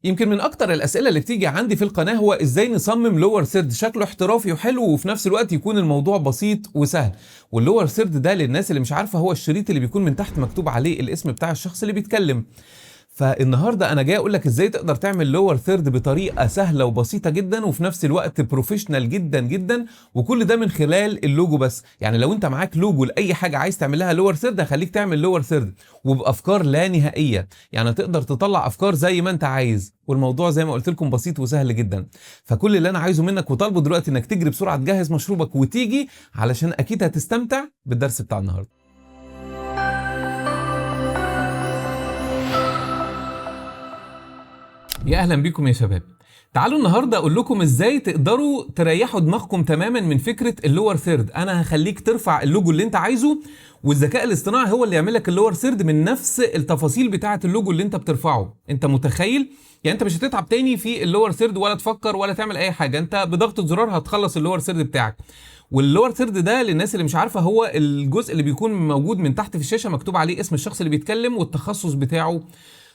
يمكن من اكتر الاسئله اللي بتيجي عندي في القناه هو ازاي نصمم لور ثيرد شكله احترافي وحلو وفي نفس الوقت يكون الموضوع بسيط وسهل. واللور ثيرد ده للناس اللي مش عارفه هو الشريط اللي بيكون من تحت مكتوب عليه الاسم بتاع الشخص اللي بيتكلم. فالنهارده انا جاي اقول لك ازاي تقدر تعمل لور ثيرد بطريقه سهله وبسيطه جدا وفي نفس الوقت بروفيشنال جدا جدا، وكل ده من خلال اللوجو بس. يعني لو انت معاك لوجو لاي حاجه عايز تعمل لها لور ثيرد هخليك تعمل لور ثيرد وبافكار لا نهائيه، يعني تقدر تطلع افكار زي ما انت عايز، والموضوع زي ما قلت لكم بسيط وسهل جدا. فكل اللي انا عايزه منك وطالبه دلوقتي انك تجري بسرعه تجهز مشروبك وتيجي، علشان اكيد هتستمتع بالدرس بتاع النهارده. يا اهلا بيكم يا شباب. تعالوا النهارده اقول لكم ازاي تقدروا تريحوا دماغكم تماما من فكره اللور ثيرد. انا هخليك ترفع اللوجو اللي انت عايزه، والذكاء الاصطناعي هو اللي يعمل لك اللور ثيرد من نفس التفاصيل بتاعه اللوجو اللي انت بترفعه. انت متخيل؟ يعني انت مش هتتعب تاني في اللور ثيرد ولا تفكر ولا تعمل اي حاجه، انت بضغطه زرار هتخلص اللور ثيرد بتاعك. واللور ثيرد ده للناس اللي مش عارفه هو الجزء اللي بيكون موجود من تحت في الشاشه مكتوب عليه اسم الشخص اللي بيتكلم والتخصص بتاعه.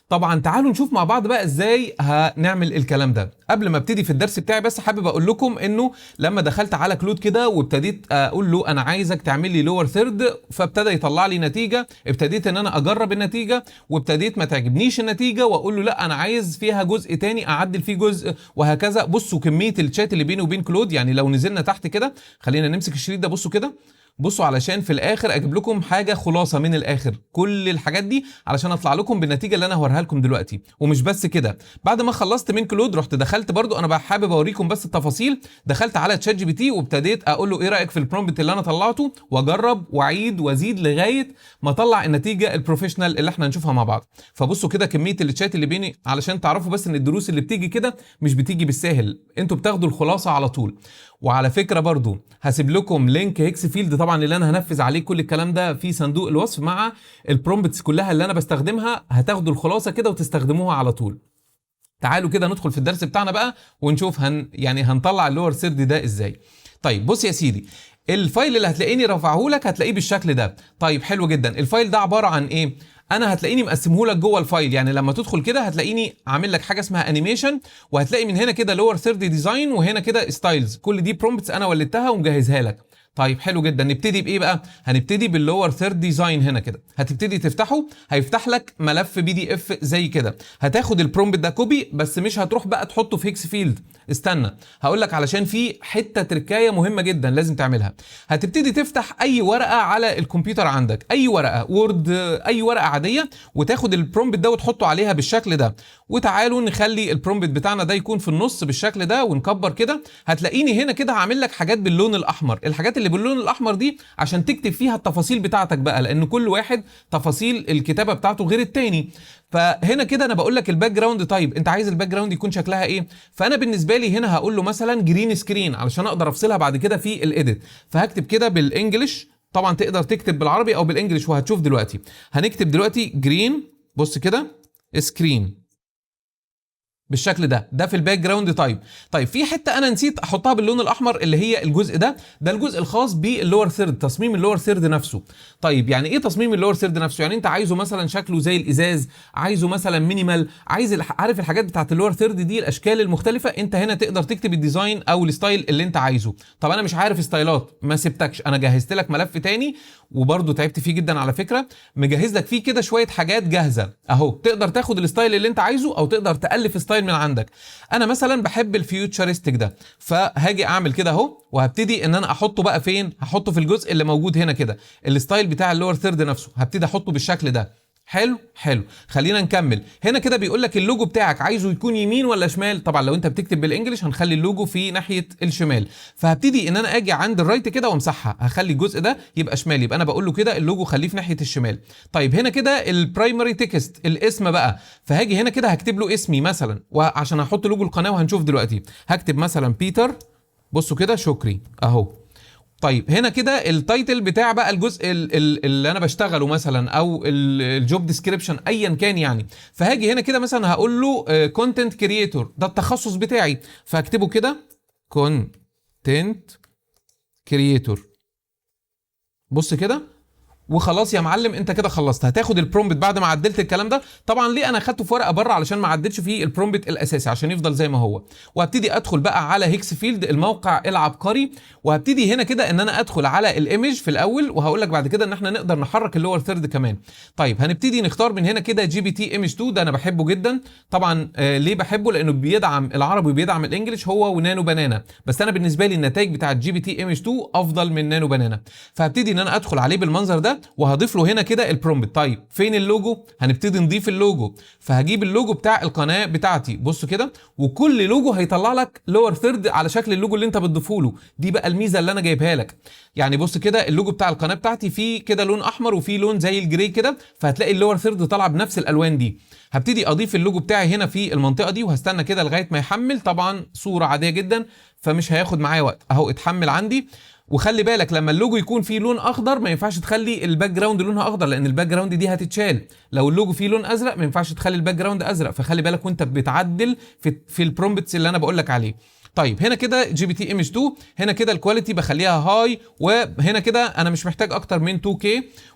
طبعا تعالوا نشوف مع بعض بقى ازاي هنعمل الكلام ده. قبل ما ابتدي في الدرس بتاعي بس حابب اقول لكم انه لما دخلت على كلود كده وابتديت اقول له انا عايزك تعمل لي لور ثيرد، فابتدى يطلع لي نتيجه. ابتديت ان انا اجرب النتيجه وابتديت ما تعجبنيش النتيجه واقول له لا انا عايز فيها جزء تاني اعدل فيه جزء وهكذا. بصوا كميه الشات اللي بيني وبين كلود، يعني لو نزلنا تحت كده خلينا نمسك الشريط ده، بصوا كده، بصوا علشان في الاخر اجيب لكم حاجه خلاصه من الاخر كل الحاجات دي علشان اطلع لكم بالنتيجه اللي انا هوريها لكم دلوقتي. ومش بس كده، بعد ما خلصت من كلود رحت دخلت برضو، انا بقى حابب اوريكم بس التفاصيل، دخلت على تشات جي بي تي وابتديت اقول له ايه رايك في البرومبت اللي انا طلعته، واجرب واعيد وازيد لغايه ما اطلع النتيجه البروفيشنال اللي احنا هنشوفها مع بعض. فبصوا كده كميه الشات اللي بيني، علشان تعرفوا بس ان الدروس اللي بتيجي كده مش بتيجي بالساهل، انتوا بتاخدوا الخلاصه على طول. وعلى فكره برضو هسيب لكم لينك هيكس فيلد طبعا اللي انا هنفذ عليه كل الكلام ده في صندوق الوصف مع البرومبتس كلها اللي انا بستخدمها، هتاخدوا الخلاصه كده وتستخدموها على طول. تعالوا كده ندخل في الدرس بتاعنا بقى ونشوف يعني هنطلع اللور ثيرد ده ازاي. طيب بص يا سيدي، الفايل اللي هتلاقيني رافعه لك هتلاقيه بالشكل ده. طيب حلو جدا. الفايل ده عباره عن ايه؟ انا هتلاقيني مقسمه لك جوه الفايل، يعني لما تدخل كده هتلاقيني عامل لك حاجه اسمها انيميشن، وهتلاقي من هنا كده لور ثيرد ديزاين وهنا كده ستايلز، كل دي برومبتس انا ولدتها ومجهزها لك. طيب حلو جدا. نبتدي بايه بقى؟ هنبتدي باللور ثيرد ديزاين. هنا كده هتبتدي تفتحه، هيفتح لك ملف بي دي اف زي كده. هتاخد البرومبت ده كوبي، بس مش هتروح بقى تحطه في هيكس فيلد، استنى هقول لك، علشان في حته تركايه مهمه جدا لازم تعملها. هتبتدي تفتح اي ورقه على الكمبيوتر عندك، اي ورقه وورد، اي ورقه عاديه، وتاخد البرومبت ده وتحطه عليها بالشكل ده. وتعالوا نخلي البرومبت بتاعنا ده يكون في النص بالشكل ده ونكبر كده. هتلاقيني هنا كده هعمل لك حاجات باللون الاحمر. الحاجات اللي باللون الاحمر دي عشان تكتب فيها التفاصيل بتاعتك بقى، لان كل واحد تفاصيل الكتابه بتاعته غير التاني. فهنا كده انا بقول لك الباك جراوند، طيب انت عايز الباك جراوند يكون شكلها ايه؟ فانا بالنسبه لي هنا هقول له مثلا جرين سكرين علشان اقدر افصلها بعد كده في الايديت. فهكتب كده بالانجلش، طبعا تقدر تكتب بالعربي او بالانجلش وهتشوف دلوقتي. هنكتب دلوقتي جرين، بص كده، سكرين بالشكل ده في الباك جراوند. طيب في حته انا نسيت احطها باللون الاحمر اللي هي الجزء ده الجزء الخاص باللور ثيرد، تصميم اللور ثيرد نفسه. طيب يعني ايه تصميم اللور ثيرد نفسه؟ يعني انت عايزه مثلا شكله زي الازاز، عايزه مثلا مينيمال، عارف الحاجات بتاعت اللور ثيرد دي الاشكال المختلفه، انت هنا تقدر تكتب الديزاين او الستايل اللي انت عايزه. طب انا مش عارف ستايلات، ما سبتكش، انا جهزت لك ملف تاني وبرده تعبت فيه جدا على فكره، مجهز لك فيه كده شويه حاجات جاهزه اهو، تقدر تاخد الستايل اللي انت عايزه او تقدر تالف ستايل من عندك. انا مثلا بحب الفيوتشرستيك ده، فهاجي اعمل كده اهو، وهبتدي ان انا احطه بقى فين؟ هحطه في الجزء اللي موجود هنا كده، الستايل بتاع اللور ثيرد نفسه، هبتدي احطه بالشكل ده. حلو. خلينا نكمل. هنا كده بيقول لك اللوجو بتاعك عايزه يكون يمين ولا شمال؟ طبعا لو انت بتكتب بالانجلش هنخلي اللوجو في ناحيه الشمال. فهبتدي ان انا اجي عند الرايت كده وامسحها، هخلي الجزء ده يبقى شمال، يبقى انا بقول له كده اللوجو خليه في ناحيه الشمال. طيب هنا كده البرايمري تكست، الاسم بقى، فهاجي هنا كده هكتب له اسمي مثلا، وعشان هحط لوجو القناه وهنشوف دلوقتي هكتب مثلا بيتر، بصوا كده، شكري اهو. طيب هنا كده التايتل بتاع بقى الجزء اللي انا بشتغله مثلا، او الجوب ديسكريبشن ايا كان يعني. فهاجي هنا كده مثلا هقول له كونتنت كرييتور، ده التخصص بتاعي، فهكتبه كده كونتنت كرييتور، بص كده. وخلاص يا معلم انت كده خلصت. هتاخد البرومبت بعد ما عدلت الكلام ده، طبعا ليه انا اخدته في ورقه بره علشان ما عدلتش فيه البرومبت الاساسي عشان يفضل زي ما هو. وهبتدي ادخل بقى على هيكس فيلد الموقع العبقري، وهبتدي هنا كده ان انا ادخل على الايمج في الاول، وهقول لك بعد كده ان احنا نقدر نحرك اللور ثيرد كمان. طيب هنبتدي نختار من هنا كده جي بي تي ايمج 2، ده انا بحبه جدا طبعا. ليه بحبه؟ لانه بيدعم العربي وبيدعم الانجليش، هو ونانو بنانا. بس انا بالنسبه لي النتائج بتاعه جي بي تي ايمج 2 افضل من نانو بنانا. فهبتدي ان انا ادخل عليه بالمنظر ده، وهضيف له هنا كده البرومبت. طيب فين اللوجو؟ هنبتدي نضيف اللوجو. فهجيب اللوجو بتاع القناه بتاعتي، بص كده، وكل لوجو هيطلع لك لور ثيرد على شكل اللوجو اللي انت بتضيفه له. دي بقى الميزه اللي انا جايبها لك. يعني بص كده اللوجو بتاع القناه بتاعتي فيه كده لون احمر وفيه لون زي الجراي كده، فهتلاقي اللور ثيرد طالعه بنفس الالوان دي. هبتدي اضيف اللوجو بتاعي هنا في المنطقه دي، وهستنى كده لغايه ما يحمل. طبعا صوره عاديه جدا فمش هياخد معايا وقت، اهو اتحمل عندي. وخلي بالك لما اللوجو يكون فيه لون اخضر ما ينفعش تخلي الباك جراوند لونها اخضر، لان الباك جراوند دي هتتشال. لو اللوجو فيه لون ازرق ما ينفعش تخلي الباك جراوند ازرق، فخلي بالك وانت بتعدل في البرومبتس اللي انا بقول لك عليه. طيب هنا كده جي بي تي ايمج 2، هنا كده الكواليتي بخليها هاي، وهنا كده انا مش محتاج اكتر من 2K،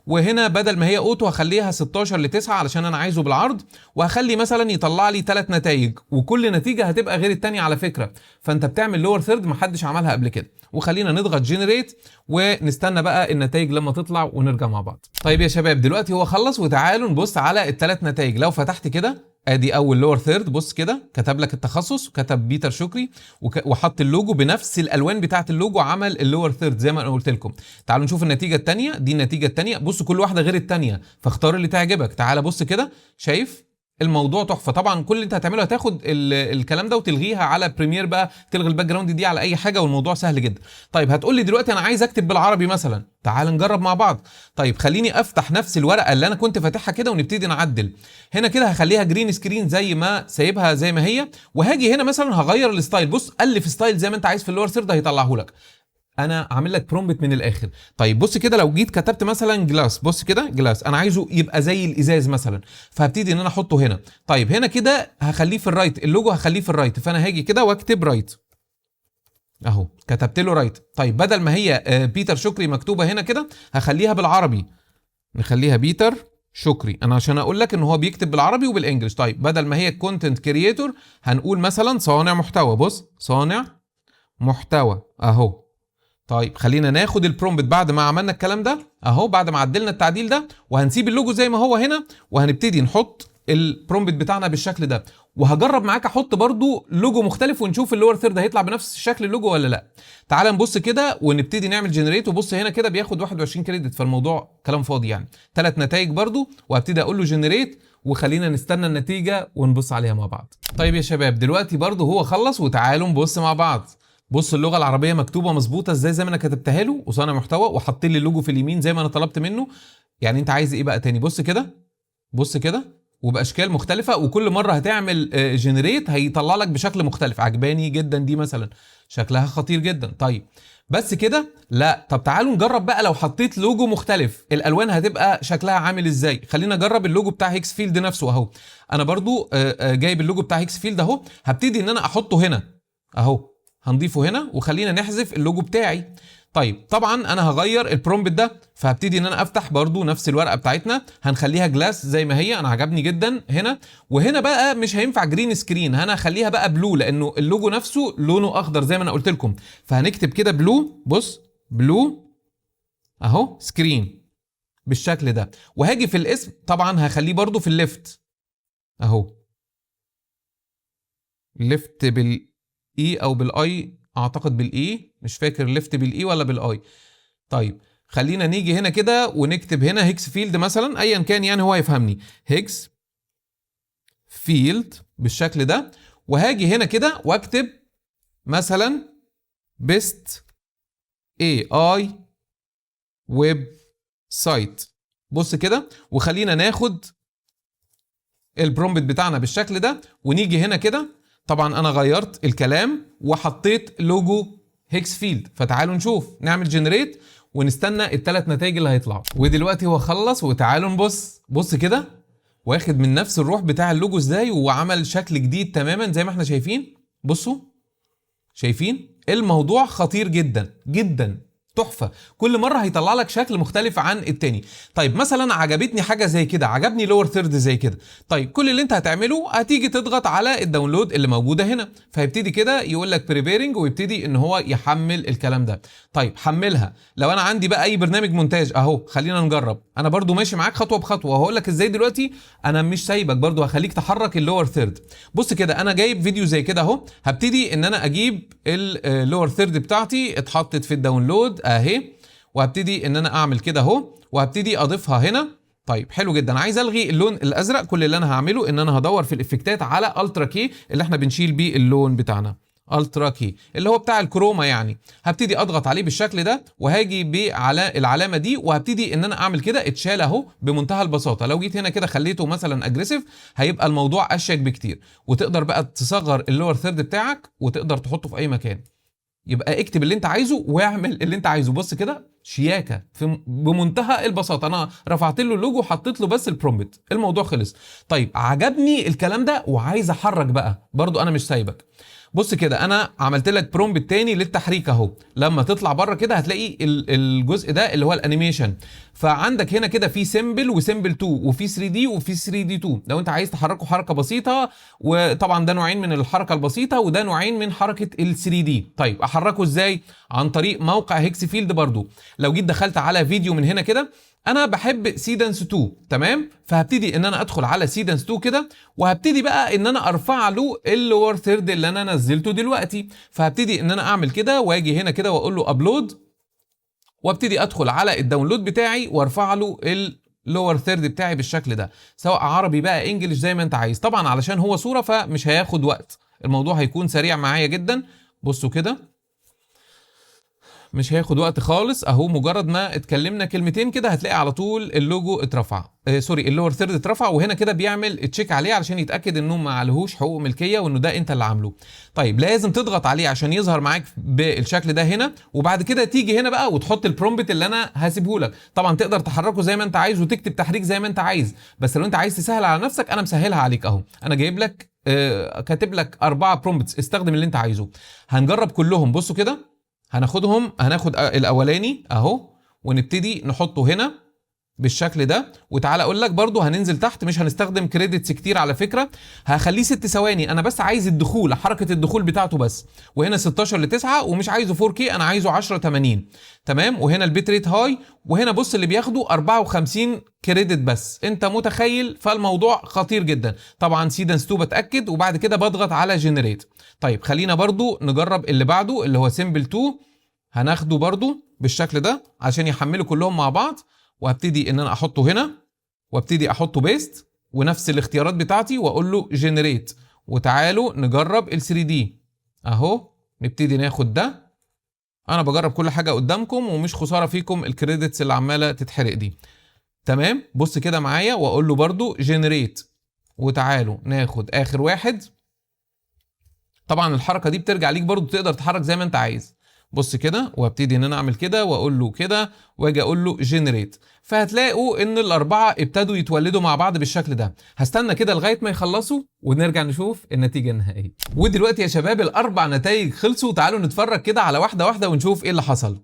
وهنا بدل ما هي اوتو هخليها 16 ل 9 علشان انا عايزه بالعرض. وهخلي مثلا يطلع لي 3 نتائج، وكل نتيجه هتبقى غير الثانيه على فكره. فانت بتعمل لور ثيرد محدش عملها قبل كده. وخلينا نضغط جنريت ونستنى بقى النتائج لما تطلع ونرجع مع بعض. طيب يا شباب دلوقتي هو خلص، وتعالوا نبص على الثلاث نتائج. لو فتحت كده ادي اول لور ثيرد، بص كده كتب لك التخصص وكتب بيتر شكري وحط اللوجو بنفس الالوان بتاعه اللوجو، عمل اللور ثيرد زي ما انا قلت لكم. تعالوا نشوف النتيجه الثانيه. دي النتيجه الثانيه، بص كل واحده غير الثانيه، فاختار اللي تعجبك. تعالى بص كده، شايف الموضوع تحفه. طبعا كل اللي انت هتعمله هتاخد الكلام ده وتلغيها على بريمير بقى، تلغي الباك جراوند دي على اي حاجه، والموضوع سهل جدا. طيب هتقول لي دلوقتي انا عايز اكتب بالعربي مثلا، تعال نجرب مع بعض. طيب خليني افتح نفس الورقه اللي انا كنت فاتحها كده ونبتدي نعدل. هنا كده هخليها جرين سكرين زي ما سايبها زي ما هي، وهاجي هنا مثلا هغير الستايل. بص الف ستايل زي ما انت عايز في اللور ثيرد هيطلعه لك. انا عامل لك برومبت من الاخر. طيب بص كده لو جيت كتبت مثلا جلاس، بص كده جلاس انا عايزه يبقى زي الازاز مثلا، فهبتدي ان انا احطه هنا. طيب هنا كده هخليه في الرايت، اللوجو هخليه في الرايت، فانا هاجي كده واكتب رايت اهو، كتبت له رايت. طيب بدل ما هي بيتر شكري مكتوبه هنا كده، هخليها بالعربي، نخليها بيتر شكري، انا عشان اقول لك ان هو بيكتب بالعربي وبالانجلش. طيب بدل ما هي كونتنت كرييتور هنقول مثلا صانع محتوى، بص صانع محتوى اهو. طيب خلينا ناخد البرومبت بعد ما عملنا الكلام ده اهو، بعد ما عدلنا التعديل ده، وهنسيب اللوجو زي ما هو هنا، وهنبتدي نحط البرومبت بتاعنا بالشكل ده. وهجرب معاك احط برضو لوجو مختلف ونشوف اللور ثيرد هيطلع بنفس شكل اللوجو ولا لا. تعال نبص كده ونبتدي نعمل جنريت، وبص هنا كده بياخد 21 كريدت، فالموضوع كلام فاضي يعني. 3 نتائج برضو، وهبتدي اقول له جنريت، وخلينا نستنى النتيجه ونبص عليها مع بعض. طيب يا شباب دلوقتي برضو هو خلص، وتعالوا نبص مع بعض. بص اللغه العربيه مكتوبه مظبوطه ازاي زي ما انا كتبتها له، وصانع محتوى، وحط لي اللوجو في اليمين زي ما انا طلبت منه. يعني انت عايز ايه بقى تاني؟ بص كده، بص كده، وباشكال مختلفه، وكل مره هتعمل جنريت هيطلع لك بشكل مختلف. عجباني جدا دي مثلا، شكلها خطير جدا. طيب بس كده لا، طب تعالوا نجرب بقى لو حطيت لوجو مختلف الالوان هتبقى شكلها عامل ازاي. خلينا نجرب اللوجو بتاع هيكس فيلد نفسه اهو. انا برضو جايب اللوجو بتاع هيكس فيلد اهو، هبتدي ان انا احطه هنا اهو، هنضيفه هنا، وخلينا نحذف اللوجو بتاعي. طيب طبعا انا هغير البرومبت ده، فهبتدي ان انا افتح برضو نفس الورقه بتاعتنا، هنخليها جلاس زي ما هي، انا عجبني جدا هنا. وهنا بقى مش هينفع جرين سكرين، انا هخليها بقى بلو، لانه اللوجو نفسه لونه اخضر زي ما انا قلت لكم. فهنكتب كده بلو، بص بلو اهو سكرين بالشكل ده. وهاجي في الاسم طبعا هخليه برضو في الليفت اهو، ليفت بالاي او بالاي، اعتقد بالاي، مش فاكر ليفت بالاي ولا بالاي. طيب خلينا نيجي هنا كده ونكتب هنا هيكس فيلد مثلا، ايا كان يعني هو هيفهمني، هيكس فيلد بالشكل ده. وهاجي هنا كده واكتب مثلا بيست اي اي ويب سايت، بص كده. وخلينا ناخد البرومبت بتاعنا بالشكل ده، ونيجي هنا كده. طبعا انا غيرت الكلام وحطيت لوجو هيكس فيلد، فتعالوا نشوف، نعمل جنريت ونستنى الثلاث نتائج اللي هيطلعوا. ودلوقتي هو خلص، وتعالوا نبص، بص كده واخد من نفس الروح بتاع اللوجو ازاي، وعمل شكل جديد تماما زي ما احنا شايفين. بصوا شايفين الموضوع خطير جدا جدا. تحفه، كل مره هيطلع لك شكل مختلف عن التاني. طيب مثلا عجبتني حاجه زي كده، عجبني لور ثيرد زي كده. طيب كل اللي انت هتعمله هتيجي تضغط على الداونلود اللي موجوده هنا، فهيبتدي كده يقول لك بريبيرنج ويبتدي ان هو يحمل الكلام ده. طيب حملها. لو انا عندي بقى اي برنامج مونتاج اهو، خلينا نجرب، انا برضو ماشي معاك خطوه بخطوه وهقول لك ازاي دلوقتي. انا مش سايبك برضو، هخليك تحرك اللور ثيرد. بص كده انا جايب فيديو زي كده اهو، هبتدي ان انا اجيب اللور ثيرد بتاعتي اتحطت في الداونلود اهي، وهبتدي ان انا اعمل كده اهو، وهبتدي اضيفها هنا. طيب حلو جدا، عايز الغي اللون الازرق، كل اللي انا هعمله ان انا هدور في الافكتات على الترا كي اللي احنا بنشيل بيه اللون بتاعنا، الترا كي اللي هو بتاع الكروما يعني. هبتدي اضغط عليه بالشكل ده، وهاجي على العلامه دي وهبتدي ان انا اعمل كده اتشال اهو بمنتهى البساطه. لو جيت هنا كده خليته مثلا اجريسيف هيبقى الموضوع اشيك بكتير، وتقدر بقى تصغر اللور ثيرد بتاعك وتقدر تحطه في اي مكان. يبقى اكتب اللي انت عايزه واعمل اللي انت عايزه. بص كده شياكه بمنتهى البساطه، انا رفعت له اللوجو وحطيت له بس البرومبت، الموضوع خلص. طيب عجبني الكلام ده وعايز احرك بقى، برضو انا مش سايبك. بص كده انا عملت لك برومبت تاني للتحريك اهو، لما تطلع بره كده هتلاقي الجزء ده اللي هو الانيميشن. فعندك هنا كده في سيمبل وسيمبل 2 وفي 3 دي وفي 3 دي 2، لو انت عايز تحركه حركه بسيطه، وطبعا ده نوعين من الحركه البسيطه وده نوعين من حركه ال 3 دي. طيب احركه ازاي؟ عن طريق موقع هيكس فيلد برضو. لو جيت دخلت على فيديو من هنا كده، انا بحب سيدنس 2 تمام، فهبتدي ان انا ادخل على سيدنس 2 كده، وهبتدي بقى ان انا ارفع له اللور ثيرد اللي انا نزلته دلوقتي. فهبتدي ان انا اعمل كده واجي هنا كده واقول له ابلود، وابتدي ادخل على الداونلود بتاعي وارفع له اللور ثيرد بتاعي بالشكل ده، سواء عربي بقى انجلش زي ما انت عايز. طبعا علشان هو صوره فمش هياخد وقت، الموضوع هيكون سريع معايا جدا. بصوا كده مش هياخد وقت خالص اهو، مجرد ما اتكلمنا كلمتين كده هتلاقي على طول اللوجو اترفع، سوري اللور ثيرد اترفع، وهنا كده بيعمل تشيك عليه علشان يتاكد انه ما عليهوش حقوق ملكيه وانه ده انت اللي عامله. طيب لازم تضغط عليه عشان يظهر معاك بالشكل ده هنا، وبعد كده تيجي هنا بقى وتحط البرومبت اللي انا هسيبه لك. طبعا تقدر تحركه زي ما انت عايز وتكتب تحريك زي ما انت عايز، بس لو انت عايز تسهل على نفسك انا مسهلها عليك اهو. انا جايب لك كاتب لك 4 برومبتس، استخدم اللي انت عايزه. هنجرب كلهم. بصوا كده هناخد الاولاني اهو ونبتدي نحطه هنا بالشكل ده. وتعالى اقول لك برضو هننزل تحت، مش هنستخدم كريدتس كتير على فكره، هخليه 6 ثواني، انا بس عايز الدخول، حركه الدخول بتاعته بس. وهنا 16 ل 9 ومش عايزه 4K، انا عايزه 1080 تمام. وهنا البيت ريت هاي، وهنا بص اللي بياخده 54 كريدت بس، انت متخيل؟ فالموضوع خطير جدا. طبعا سيدنس 2 بتاكد وبعد كده بضغط على جنريت. طيب خلينا برضو نجرب اللي بعده اللي هو سيمبل 2، هناخده برضو بالشكل ده عشان يحملوا كلهم مع بعض، وهبتدي ان انا احطه هنا وابتدي احطه بيست ونفس الاختيارات بتاعتي واقول له جنريت. وتعالوا نجرب ال 3 دي اهو، نبتدي ناخد ده. انا بجرب كل حاجه قدامكم ومش خساره فيكم الكريدتس اللي عماله تتحرق دي تمام. بص كده معايا واقول له برضو جنريت، وتعالوا ناخد اخر واحد. طبعا الحركه دي بترجع ليك برضو، تقدر تتحرك زي ما انت عايز. بص كده وابتدي ان انا اعمل كده واقول له كده واجي اقول له جنريت، فهتلاقوا ان الاربعه ابتدوا يتولدوا مع بعض بالشكل ده. هستنى كده لغايه ما يخلصوا ونرجع نشوف النتيجه النهائيه. ودلوقتي يا شباب الاربع نتائج خلصوا، تعالوا نتفرج كده على واحده واحده ونشوف ايه اللي حصل.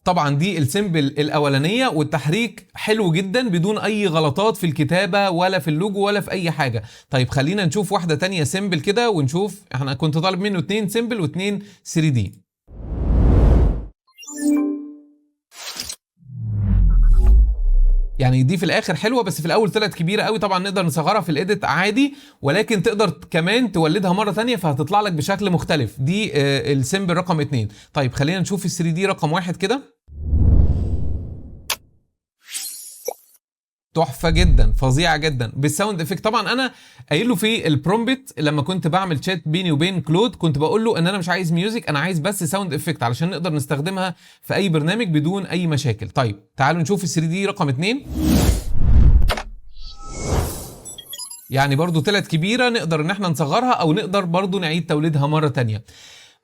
طبعا دي السيمبل الاولانيه والتحريك حلو جدا بدون اي غلطات في الكتابه ولا في اللوجو ولا في اي حاجه. طيب خلينا نشوف واحده تانية سيمبل كده ونشوف، احنا كنت طالب منه 2 سيمبل و2 3 دي. يعني دي في الاخر حلوه بس في الاول طلعت كبيره قوي. طبعا نقدر نصغرها في الايديت عادي، ولكن تقدر كمان تولدها مره ثانيه فهتطلع لك بشكل مختلف. دي السيمبل رقم 2. طيب خلينا نشوف ال 3 دي رقم 1 كده. تحفه جدا، فظيعه جدا بالساوند افكت. طبعا انا قايل له في البرومبت لما كنت بعمل شات بيني وبين كلود، كنت بقول له ان انا مش عايز ميوزك، انا عايز بس ساوند افكت علشان نقدر نستخدمها في اي برنامج بدون اي مشاكل. طيب تعالوا نشوف ال 3 دي رقم 2. يعني برضو طلعت كبيره، نقدر ان احنا نصغرها او نقدر برضو نعيد توليدها مره تانية.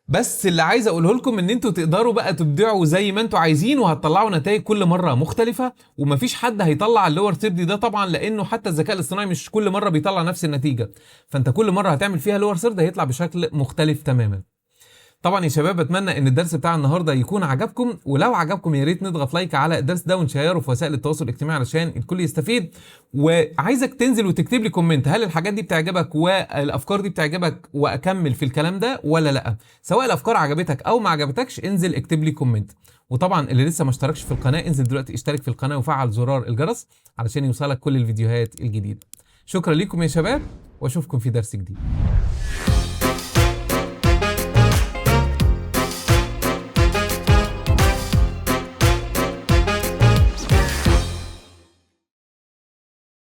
بس اللي عايز اقوله لكم ان انتوا تقدروا بقى تبدعوا زي ما انتوا عايزين وهتطلعوا نتائج كل مره مختلفه، ومفيش حد هيطلع اللور ثيرد ده طبعا، لانه حتى الذكاء الاصطناعي مش كل مره بيطلع نفس النتيجه. فانت كل مره هتعمل فيها لور ثيرد هيطلع بشكل مختلف تماما. طبعا يا شباب اتمنى ان الدرس بتاع النهارده يكون عجبكم، ولو عجبكم يا ريت نضغط لايك على الدرس ده ونشيره في وسائل التواصل الاجتماعي علشان الكل يستفيد. وعايزك تنزل وتكتب لي كومنت، هل الحاجات دي بتعجبك والافكار دي بتعجبك واكمل في الكلام ده ولا لا؟ سواء الافكار عجبتك او ما عجبتكش انزل اكتب لي كومنت. وطبعا اللي لسه ما اشتركش في القناه انزل دلوقتي اشترك في القناه وفعل زرار الجرس علشان يوصلك كل الفيديوهات الجديده. شكرا لكم يا شباب، واشوفكم في درس جديد.